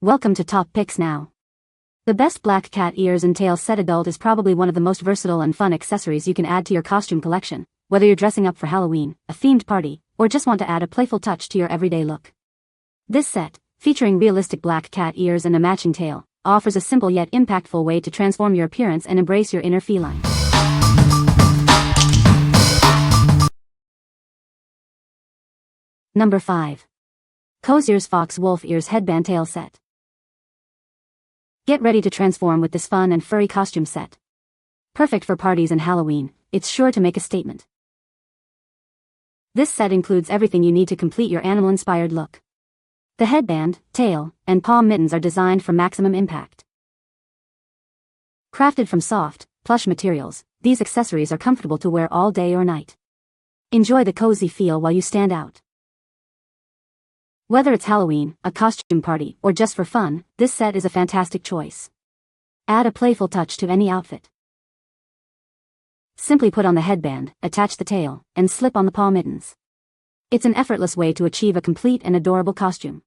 Welcome to Top Picks Now. The best black cat ears and tail set adult is probably one of the most versatile and fun accessories you can add to your costume collection, whether you're dressing up for Halloween, a themed party, or just want to add a playful touch to your everyday look. This set, featuring realistic black cat ears and a matching tail, offers a simple yet impactful way to transform your appearance and embrace your inner feline. Number 5. COSYEARS Fox Wolf Ears Headband Tail Set. Get ready to transform with this fun and furry costume set. Perfect for parties and Halloween, it's sure to make a statement. This set includes everything you need to complete your animal-inspired look. The headband, tail, and paw mittens are designed for maximum impact. Crafted from soft, plush materials, these accessories are comfortable to wear all day or night. Enjoy the cozy feel while you stand out. Whether it's Halloween, a costume party, or just for fun, this set is a fantastic choice. Add a playful touch to any outfit. Simply put on the headband, attach the tail, and slip on the paw mittens. It's an effortless way to achieve a complete and adorable costume.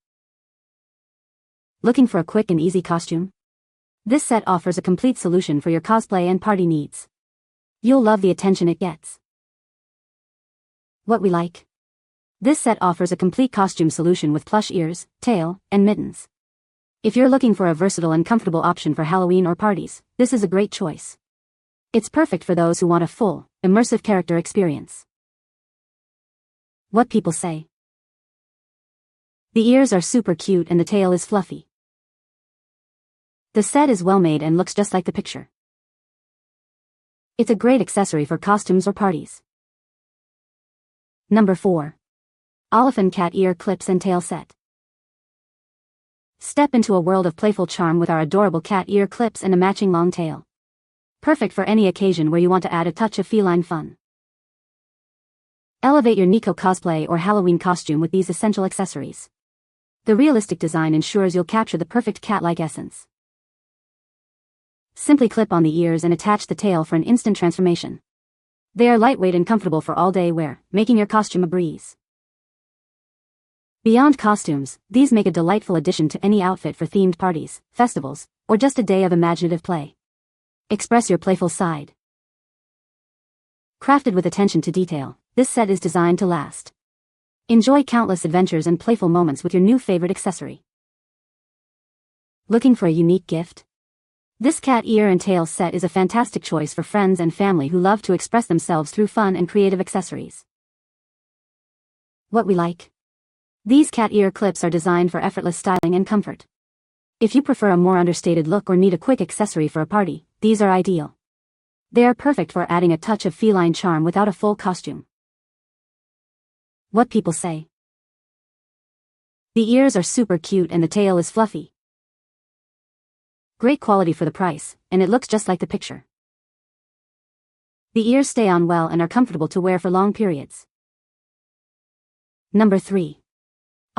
Looking for a quick and easy costume? This set offers a complete solution for your cosplay and party needs. You'll love the attention it gets. What we like? This set offers a complete costume solution with plush ears, tail, and mittens. If you're looking for a versatile and comfortable option for Halloween or parties, this is a great choice. It's perfect for those who want a full, immersive character experience. What people say? The ears are super cute and the tail is fluffy. The set is well made and looks just like the picture. It's a great accessory for costumes or parties. Number 4. OLYPHAN Cat Ear Clips and Tail Set. Step into a world of playful charm with our adorable cat ear clips and a matching long tail. Perfect for any occasion where you want to add a touch of feline fun. Elevate your Nico cosplay or Halloween costume with these essential accessories. The realistic design ensures you'll capture the perfect cat-like essence. Simply clip on the ears and attach the tail for an instant transformation. They are lightweight and comfortable for all-day wear, making your costume a breeze. Beyond costumes, these make a delightful addition to any outfit for themed parties, festivals, or just a day of imaginative play. Express your playful side. Crafted with attention to detail, this set is designed to last. Enjoy countless adventures and playful moments with your new favorite accessory. Looking for a unique gift? This cat ear and tail set is a fantastic choice for friends and family who love to express themselves through fun and creative accessories. What we like? These cat ear clips are designed for effortless styling and comfort. If you prefer a more understated look or need a quick accessory for a party, these are ideal. They are perfect for adding a touch of feline charm without a full costume. What people say? The ears are super cute and the tail is fluffy. Great quality for the price, and it looks just like the picture. The ears stay on well and are comfortable to wear for long periods. Number 3.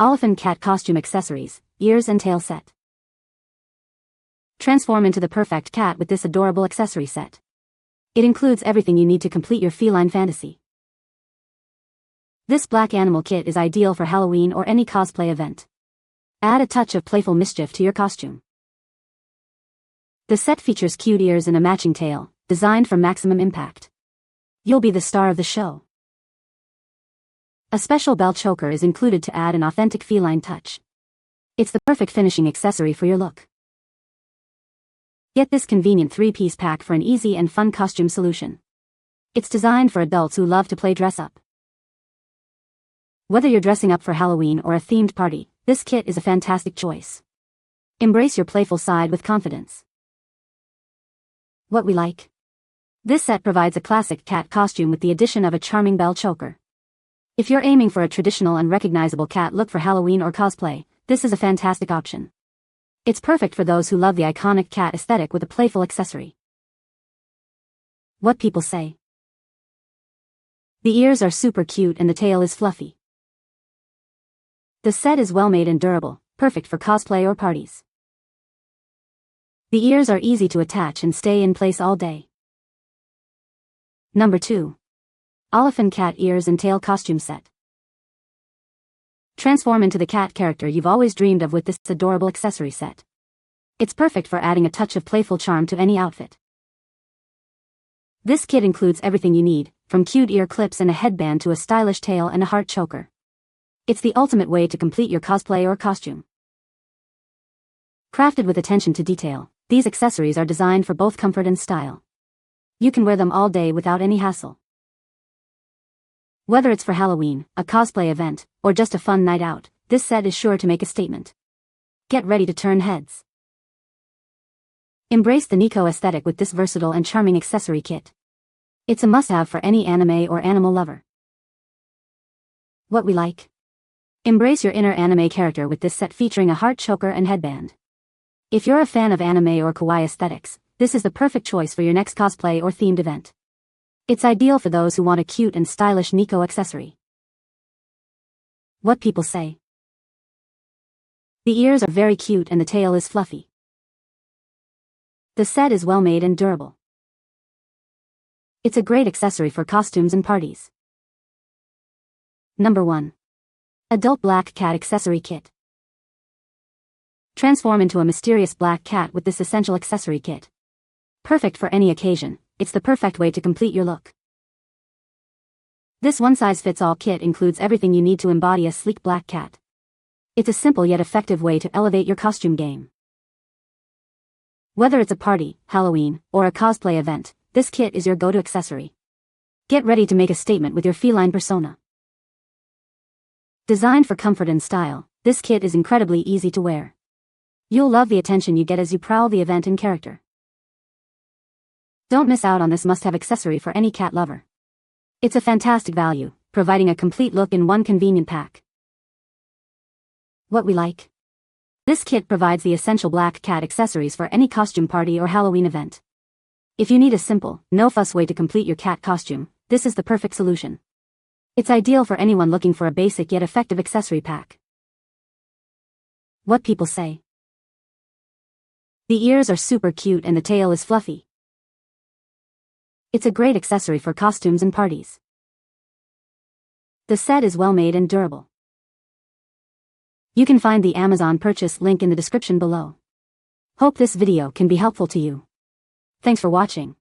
OLYPHAN Cat Costume Accessories, Ears and Tail Set. Transform into the perfect cat with this adorable accessory set. It includes everything you need to complete your feline fantasy. This black animal kit is ideal for Halloween or any cosplay event. Add a touch of playful mischief to your costume. The set features cute ears and a matching tail, designed for maximum impact. You'll be the star of the show. A special bell choker is included to add an authentic feline touch. It's the perfect finishing accessory for your look. Get this convenient 3-piece pack for an easy and fun costume solution. It's designed for adults who love to play dress-up. Whether you're dressing up for Halloween or a themed party, this kit is a fantastic choice. Embrace your playful side with confidence. What we like? This set provides a classic cat costume with the addition of a charming bell choker. If you're aiming for a traditional and recognizable cat look for Halloween or cosplay, this is a fantastic option. It's perfect for those who love the iconic cat aesthetic with a playful accessory. What people say? The ears are super cute and the tail is fluffy. The set is well made and durable, perfect for cosplay or parties. The ears are easy to attach and stay in place all day. Number 2. OLYPHAN Cat Ears and Tail Costume Set. Transform into the cat character you've always dreamed of with this adorable accessory set. It's perfect for adding a touch of playful charm to any outfit. This kit includes everything you need, from cute ear clips and a headband to a stylish tail and a heart choker. It's the ultimate way to complete your cosplay or costume. Crafted with attention to detail, these accessories are designed for both comfort and style. You can wear them all day without any hassle. Whether it's for Halloween, a cosplay event, or just a fun night out, this set is sure to make a statement. Get ready to turn heads. Embrace the Nico aesthetic with this versatile and charming accessory kit. It's a must-have for any anime or animal lover. What we like? Embrace your inner anime character with this set featuring a heart choker and headband. If you're a fan of anime or kawaii aesthetics, this is the perfect choice for your next cosplay or themed event. It's ideal for those who want a cute and stylish Nico accessory. What people say. The ears are very cute and the tail is fluffy. The set is well made and durable. It's a great accessory for costumes and parties. Number 1. Adult Black Cat Accessory Kit. Transform into a mysterious black cat with this essential accessory kit. Perfect for any occasion, it's the perfect way to complete your look. This one-size-fits-all kit includes everything you need to embody a sleek black cat. It's a simple yet effective way to elevate your costume game. Whether it's a party, Halloween, or a cosplay event, this kit is your go-to accessory. Get ready to make a statement with your feline persona. Designed for comfort and style, this kit is incredibly easy to wear. You'll love the attention you get as you prowl the event in character. Don't miss out on this must-have accessory for any cat lover. It's a fantastic value, providing a complete look in one convenient pack. What we like? This kit provides the essential black cat accessories for any costume party or Halloween event. If you need a simple, no-fuss way to complete your cat costume, this is the perfect solution. It's ideal for anyone looking for a basic yet effective accessory pack. What people say. The ears are super cute and the tail is fluffy. It's a great accessory for costumes and parties. The set is well made and durable. You can find the Amazon purchase link in the description below. Hope this video can be helpful to you. Thanks for watching.